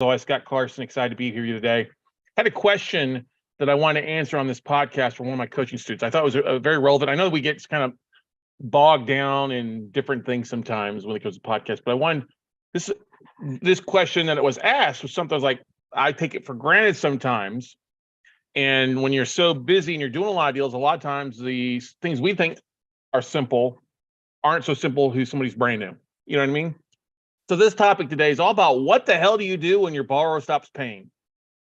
So, Scott Carson, excited to be here today. Had a question that I wanted to answer on this podcast from one of my coaching students. I thought it was very relevant. I know we get kind of bogged down in different things sometimes when it comes to podcasts, but I wanted this this question that it was asked was something I was like, I take it for granted sometimes. And when you're so busy and you're doing a lot of deals, a lot of times the things we think are simple aren't so simple who somebody's brand new. You know what I mean? So this topic today is all about what the hell do you do when your borrower stops paying?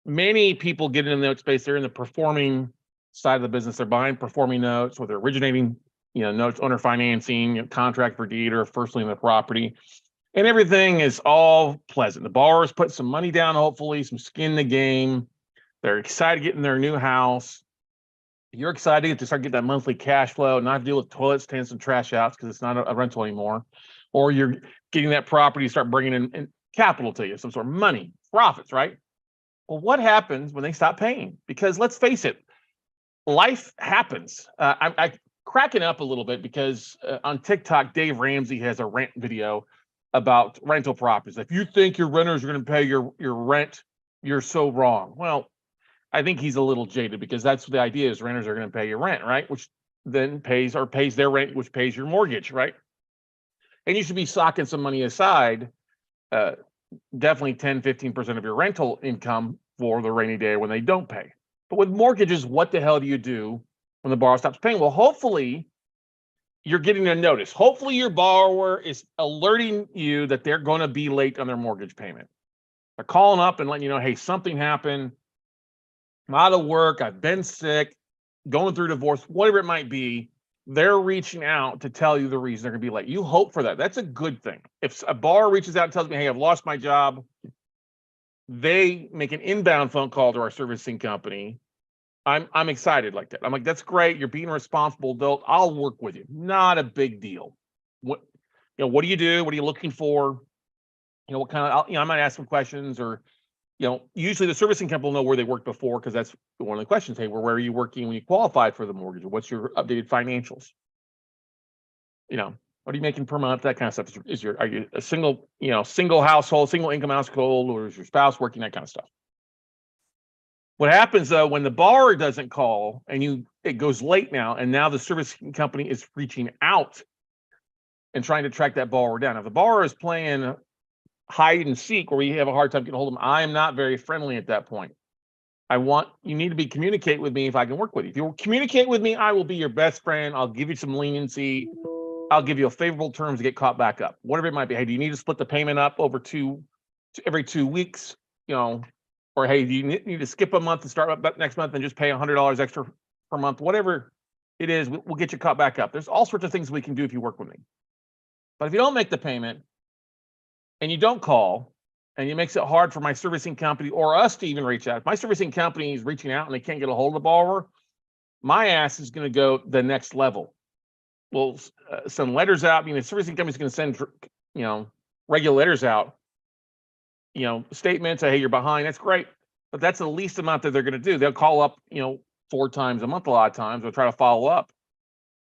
Many people get in the note space. They're in the performing side of the business. They're buying performing notes, or they're originating, notes, owner financing, contract for deed, or first lien in the property. And everything is all pleasant. The borrowers put some money down, hopefully, some skin in the game. They're excited to get in their new house. You're excited to start getting that monthly cash flow, not have to deal with toilets, stands, and trash outs because it's not a rental anymore. Or you're getting that property to start bringing in capital to you, some sort of money, profits, right? Well, what happens when they stop paying? Because let's face it, life happens. I cracking up a little bit because on TikTok, Dave Ramsey has a rant video about rental properties. If you think your renters are going to pay your rent, you're so wrong. Well, I think he's a little jaded because that's the idea is renters are going to pay your rent, right? Which then pays their rent, which pays your mortgage, right? And you should be socking some money aside, uh, definitely 10, 15% of your rental income for the rainy day when they don't pay. But with mortgages, what the hell do you do when the borrower stops paying? Well, hopefully you're getting a notice. Hopefully your borrower is alerting you that they're going to be late on their mortgage payment. They're calling up and letting you know, hey, something happened. I'm out of work. I've been sick, going through divorce, whatever it might be. They're reaching out to tell you the reason they're going to be late. You hope for that. That's a good thing. If a borrower reaches out and tells me, hey, I've lost my job, they make an inbound phone call to our servicing company. I'm excited like that. I'm like, that's great. You're being a responsible adult. I'll work with you. Not a big deal. What do you do? What are you looking for? What kind of, I might ask some questions or, usually the servicing company will know where they worked before because that's one of the questions. Hey, where are you working when you qualified for the mortgage? What's your updated financials? What are you making per month? That kind of stuff. Are you a single household, single income household, or is your spouse working? That kind of stuff. What happens though when the borrower doesn't call and it goes late now, and now the servicing company is reaching out and trying to track that borrower down. If the borrower is playing hide and seek where we have a hard time getting a hold of them, I am not very friendly at that point. You need to be communicate with me if I can work with you. If you communicate with me, I will be your best friend. I'll give you some leniency. I'll give you a favorable terms to get caught back up, whatever it might be. Hey, do you need to split the payment up over every 2 weeks? Or hey, do you need to skip a month and start up next month and just pay $100 extra per month? Whatever it is, we'll get you caught back up. There's all sorts of things we can do if you work with me. But if you don't make the payment and you don't call, and it makes it hard for my servicing company or us to even reach out. If my servicing company is reaching out and they can't get a hold of the borrower, my ass is going to go the next level. We'll send letters out. The servicing company is going to send, regular letters out, statements, hey, you're behind. That's great. But that's the least amount that they're going to do. They'll call up, 4 times a month a lot of times. They'll try to follow up.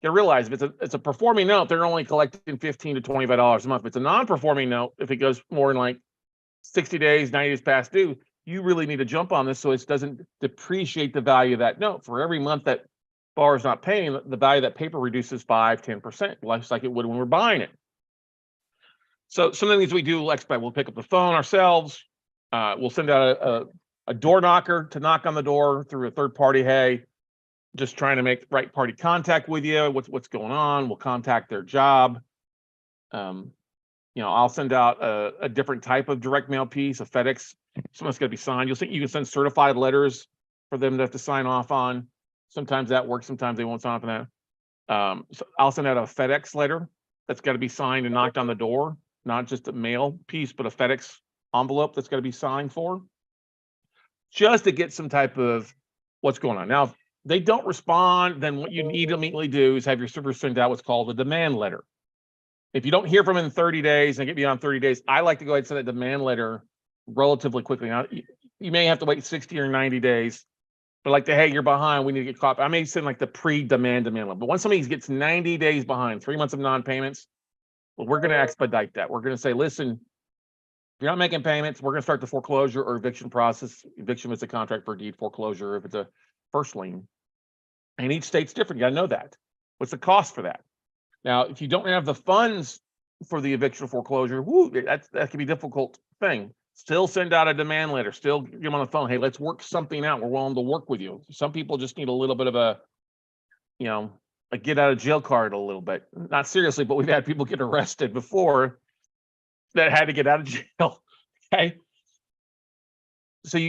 You realize if it's a performing note, they're only collecting $15 to $25 a month. If it's a non-performing note, if it goes more than like 60 days, 90 days past due, you really need to jump on this so it doesn't depreciate the value of that note. For every month that borrower's not paying, the value of that paper reduces 5, 10%, just like it would when we're buying it. So some of the things we do, we'll pick up the phone ourselves. We'll send out a door knocker to knock on the door through a third party. Hey, just trying to make right party contact with you. What's going on? We'll contact their job. I'll send out a different type of direct mail piece, a FedEx. Someone's going to be signed. You can send certified letters for them to have to sign off on. Sometimes that works. Sometimes they won't sign off on that. So I'll send out a FedEx letter that's got to be signed and knocked on the door, not just a mail piece, but a FedEx envelope that's got to be signed for, just to get some type of what's going on. Now, if they don't respond, then what you need to immediately do is have your server send out what's called a demand letter. If you don't hear from them in 30 days and get beyond 30 days, I like to go ahead and send a demand letter relatively quickly. Now, you may have to wait 60 or 90 days, but like hey, you're behind, we need to get caught. I may send like the pre-demand letter. But once somebody gets 90 days behind, 3 months of non-payments, well, we're going to expedite that. We're going to say, listen, If you're not making payments, we're going to start the foreclosure or eviction process. Eviction is a contract for deed, foreclosure if it's a first lien. And each state's different. You got to know that. What's the cost for that? Now, if you don't have the funds for the eviction foreclosure, that can be a difficult thing. Still send out a demand letter. Still get them on the phone. Hey, let's work something out. We're willing to work with you. Some people just need a little bit of a get out of jail card a little bit. Not seriously, but we've had people get arrested before that had to get out of jail. Okay. So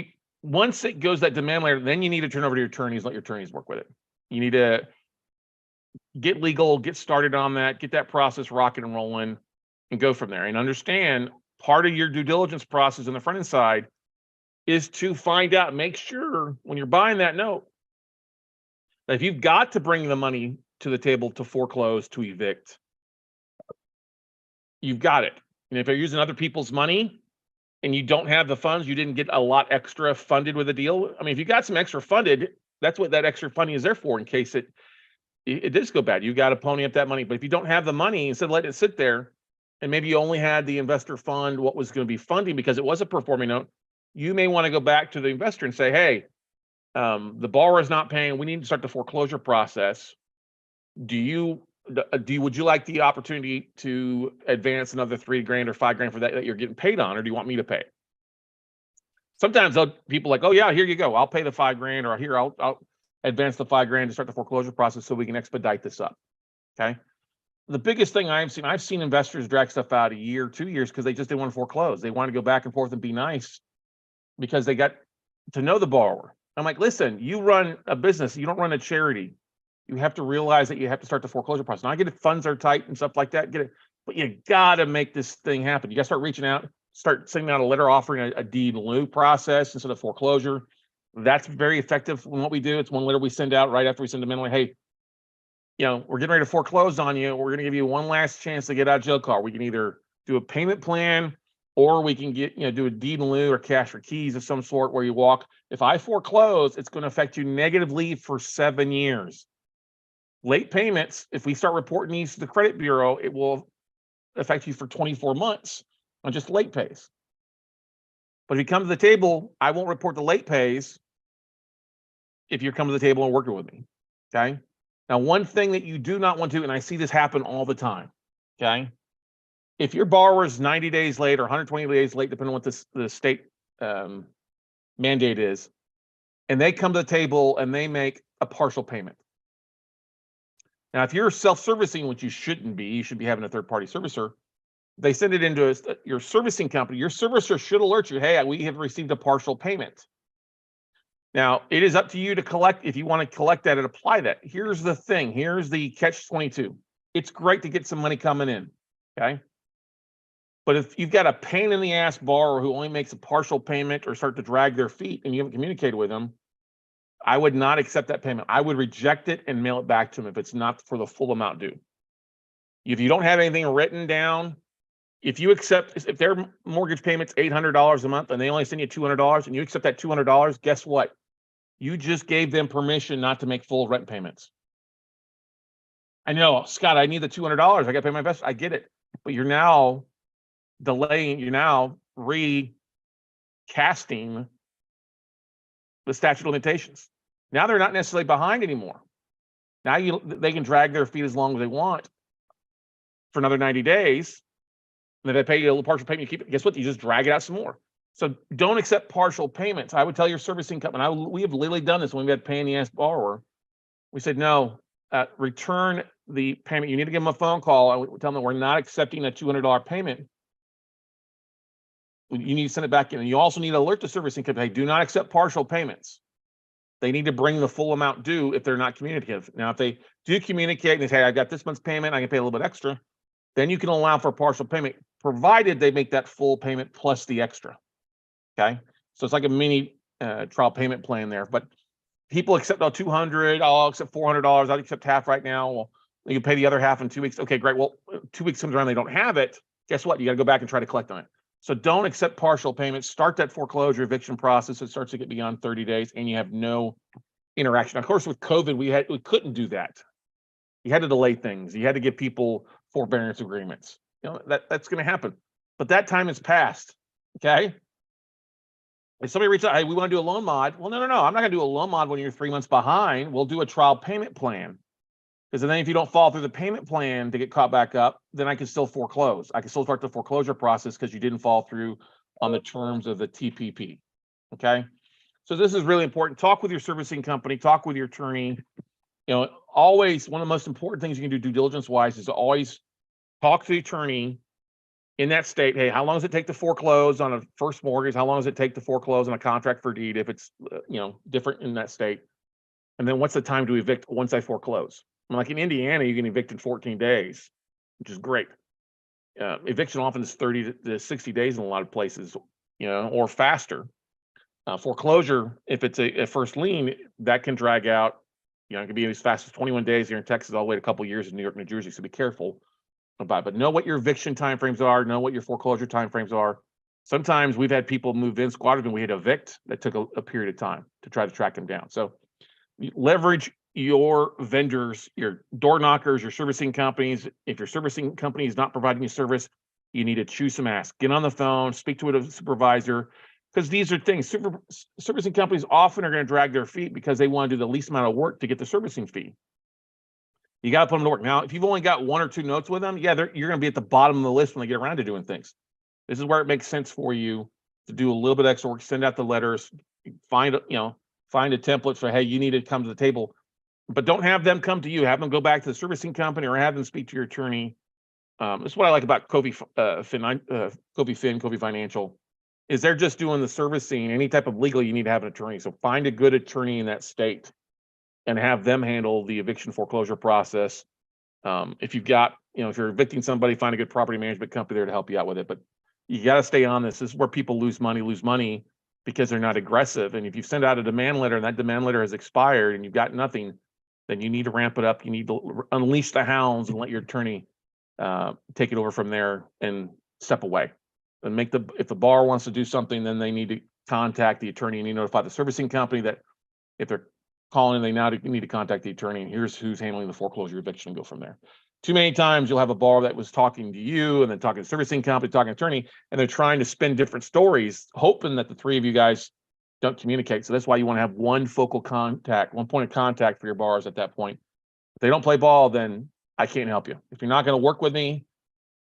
once it goes that demand letter, then you need to turn over to your attorneys, let your attorneys work with it. You need to get legal, get started on that, get that process rocking and rolling, and go from there. And understand part of your due diligence process on the front end side is to find out, make sure when you're buying that note, that if you've got to bring the money to the table to foreclose, to evict, you've got it. And if you're using other people's money and you don't have the funds, you didn't get a lot extra funded with a deal. I mean, if you got some extra funded, that's what that extra funding is there for, in case it does go bad. You got to pony up that money. But if you don't have the money, instead of letting it sit there, and maybe you only had the investor fund what was going to be funding because it was a performing note, you may want to go back to the investor and say, hey, the borrower is not paying. We need to start the foreclosure process. Would you like the opportunity to advance another $3,000 or $5,000 for that you're getting paid on, or do you want me to pay? Sometimes people are like, oh yeah, here you go. I'll pay the $5,000, or here I'll advance the $5,000 to start the foreclosure process so we can expedite this up. Okay. The biggest thing I've seen investors drag stuff out a year, 2 years, because they just didn't want to foreclose. They want to go back and forth and be nice because they got to know the borrower. I'm like, listen, you run a business, you don't run a charity. You have to realize that you have to start the foreclosure process. Now, I get it, funds are tight and stuff like that, but you got to make this thing happen. You got to start reaching out, start sending out a letter offering a deed in lieu process instead of foreclosure. That's very effective in what we do. It's one letter we send out right after we send them in, like, hey, we're getting ready to foreclose on you. We're going to give you one last chance to get out of jail card. We can either do a payment plan, or we can do a deed in lieu or cash for keys of some sort where you walk. If I foreclose, it's going to affect you negatively for 7 years. Late payments, if we start reporting these to the credit bureau, it will affect you for 24 months on just late pays. But if you come to the table, I won't report the late pays if you come to the table and working with me. Okay. Now, one thing that you do not want to, and I see this happen all the time. Okay. If your borrower is 90 days late or 120 days late, depending on what the state mandate is, and they come to the table and they make a partial payment. Now, if you're self-servicing, which you shouldn't be, you should be having a third-party servicer. They send it into your servicing company. Your servicer should alert you, hey, we have received a partial payment. Now, it is up to you to collect. If you want to collect that and apply that, here's the thing. Here's the catch-22. It's great to get some money coming in, okay? But if you've got a pain in the ass borrower who only makes a partial payment or start to drag their feet and you haven't communicated with them, I would not accept that payment. I would reject it and mail it back to them if it's not for the full amount due. If you don't have anything written down, if their mortgage payment's $800 a month and they only send you $200 and you accept that $200, guess what? You just gave them permission not to make full rent payments. I know, Scott, I need the $200. I got to pay my best. I get it. But you're now delaying, you're now recasting the statute of limitations. Now they're not necessarily behind anymore. Now they can drag their feet as long as they want for another 90 days. And if they pay you a partial payment, you keep it. Guess what? You just drag it out some more. So don't accept partial payments. I would tell your servicing company, we have literally done this when we had pain in the ass borrower. We said, no, return the payment. You need to give them a phone call. I would tell them we're not accepting a $200 payment. You need to send it back in. And you also need to alert the servicing company, hey, do not accept partial payments. They need to bring the full amount due if they're not communicative. Now, if they do communicate and they say, I got this month's payment, I can pay a little bit extra, then you can allow for a partial payment, provided they make that full payment plus the extra. Okay. So it's like a mini trial payment plan there. But people accept $200, I'll accept $400, I'll accept half right now. Well, you can pay the other half in 2 weeks. Okay, great. Well, 2 weeks comes around, they don't have it. Guess what? You got to go back and try to collect on it. So don't accept partial payments. Start that foreclosure eviction process. It starts to get beyond 30 days and you have no interaction. Of course, with COVID, we couldn't do that. You had to delay things. You had to give people forbearance agreements. That's going to happen. But that time has passed. Okay. If somebody reaches out, hey, we want to do a loan mod. Well, no. I'm not going to do a loan mod when you're 3 months behind. We'll do a trial payment plan. Because then if you don't fall through the payment plan to get caught back up, then I can still foreclose. I can still start the foreclosure process because you didn't fall through on the terms of the TPP. Okay. So this is really important. Talk with your servicing company, talk with your attorney. Always one of the most important things you can do due diligence wise is to always talk to the attorney in that state. Hey, how long does it take to foreclose on a first mortgage? How long does it take to foreclose on a contract for deed if it's different in that state? And then what's the time to evict once I foreclose? Like in Indiana, you can evict in 14 days, which is great. Eviction often is 30 to 60 days in a lot of places, or faster. Foreclosure, if it's a first lien, that can drag out, it can be as fast as 21 days here in Texas, all the way to a couple of years in New York, New Jersey. So be careful about it. But know what your eviction timeframes are, know what your foreclosure timeframes are. Sometimes we've had people move in, squatted, and we had evict. That took a period of time to try to track them down. So leverage your vendors, your door knockers, your servicing companies. If your servicing company is not providing you service, you need to chew some ass. Get on the phone, speak to a supervisor, because these are things. Servicing companies often are going to drag their feet because they want to do the least amount of work to get the servicing fee. You got to put them to work. Now, if you've only got 1 or 2 notes with them, yeah, you're going to be at the bottom of the list when they get around to doing things. This is where it makes sense for you to do a little bit of extra work, send out the letters, find a template for, hey, you need to come to the table, but don't have them come to you. Have them go back to the servicing company or have them speak to your attorney. This is what I like about Covey Financial, is they're just doing the servicing. Any type of legal, you need to have an attorney. So find a good attorney in that state and have them handle the eviction foreclosure process. If you've got, if you're evicting somebody, find a good property management company there to help you out with it. But you got to stay on this. This is where people lose money because they're not aggressive. And if you send out a demand letter and that demand letter has expired and you've got nothing, then you need to ramp it up. You need to unleash the hounds and let your attorney take it over from there and step away. And if the borrower wants to do something, then they need to contact the attorney and you notify the servicing company that if they're calling, they now need to contact the attorney, and here's who's handling the foreclosure eviction, and go from there. Too many times you'll have a borrower that was talking to you and then talking to servicing company, talking to attorney, and they're trying to spin different stories, hoping that the three of you guys don't communicate. So that's why you want to have one focal contact, one point of contact for your borrowers at that point. If they don't play ball, then I can't help you. If you're not going to work with me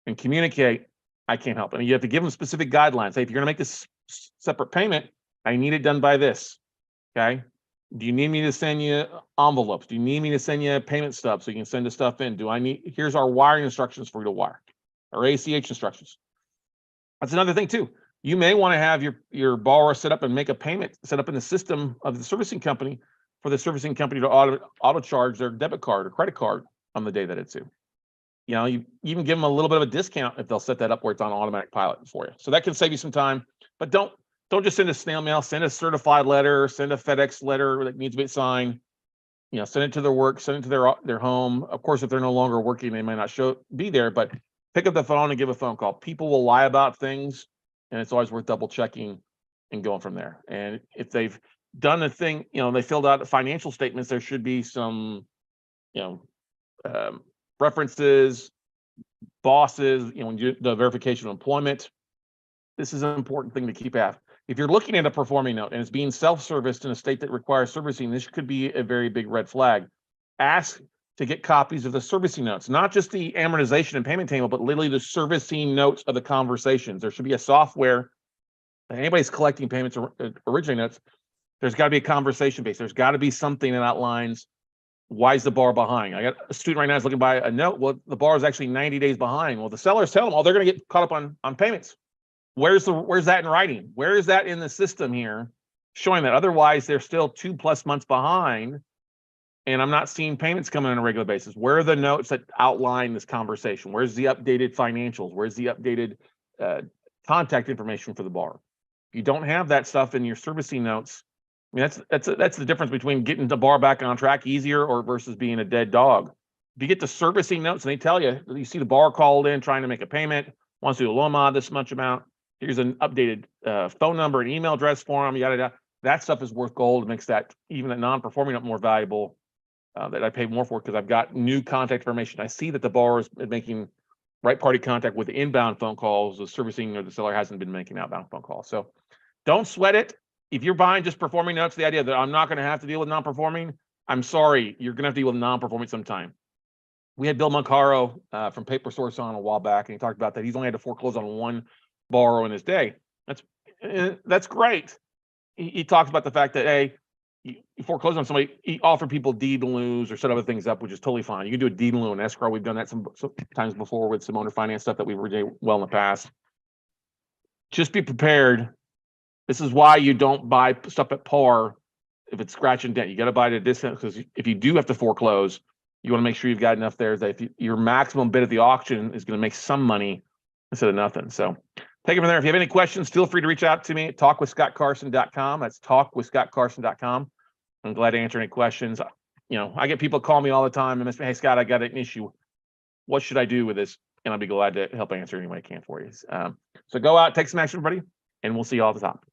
and communicate, I can't help. And you have to give them specific guidelines. Hey, if you're going to make this separate payment, I need it done by this. Okay. Do you need me to send you envelopes? Do you need me to send you payment stubs so you can send the stuff in? Here's our wiring instructions for you to wire, or ACH instructions. That's another thing too. You may want to have your borrower set up and make a payment set up in the system of the servicing company for the servicing company to auto charge their debit card or credit card on the day that it's due. You even give them a little bit of a discount if they'll set that up where it's on automatic pilot for you. So that can save you some time, but don't just send a snail mail, send a certified letter, send a FedEx letter that needs to be signed, send it to their work, send it to their home. Of course, if they're no longer working, they might not be there, but pick up the phone and give a phone call. People will lie about things, and it's always worth double checking and going from there. And if they've done a thing, they filled out the financial statements, there should be some, references, bosses, the verification of employment. This is an important thing to keep at. If you're looking at a performing note and it's being self-serviced in a state that requires servicing, this could be a very big red flag. Ask to get copies of the servicing notes, not just the amortization and payment table, but literally the servicing notes of the conversations. There should be a software. Anybody's collecting payments or originating notes, there's got to be a conversation base. There's got to be something that outlines why is the borrower behind. I got a student right now is looking to buy a note. Well, the borrower is actually 90 days behind. Well, the sellers tell them, they're going to get caught up on payments. Where's that in writing? Where is that in the system here showing that? Otherwise, they're still 2+ months behind, and I'm not seeing payments coming on a regular basis. Where are the notes that outline this conversation? Where's the updated financials? Where's the updated contact information for the borrower? If you don't have that stuff in your servicing notes, I mean, that's the difference between getting the borrower back on track easier or versus being a dead dog. If you get the servicing notes and they tell you see the borrower called in trying to make a payment, wants to do a loan mod this much amount, here's an updated phone number and email address for them, yada, yada. That stuff is worth gold. It makes that even a non-performing note more valuable, that I pay more for because I've got new contact information. I see that the borrower is making right party contact with inbound phone calls. The servicing or the seller hasn't been making outbound phone calls. So don't sweat it. If you're buying just performing notes, the idea that I'm not going to have to deal with non-performing, I'm sorry, you're going to have to deal with non-performing sometime. We had Bill Moncaro from Paper Source on a while back, and he talked about that he's only had to foreclose on one borrower in his day. That's great. He talks about the fact that, hey, you foreclose on somebody, he offered people deed in lieu or set other things up, which is totally fine. You can do a deed in lieu and escrow. We've done that sometimes before with some owner finance stuff that we've originated well in the past. Just be prepared. This is why you don't buy stuff at par if it's scratch and dent. You got to buy it at a discount, because if you do have to foreclose, you want to make sure you've got enough there that if your maximum bid at the auction is going to make some money instead of nothing. So take it from there. If you have any questions, feel free to reach out to me at talkwithscottcarson.com. That's talkwithscottcarson.com. I'm glad to answer any questions. I get people call me all the time and say, hey, Scott, I got an issue. What should I do with this? And I'll be glad to help answer any way I can for you. So go out, take some action, everybody, and we'll see you all at the top.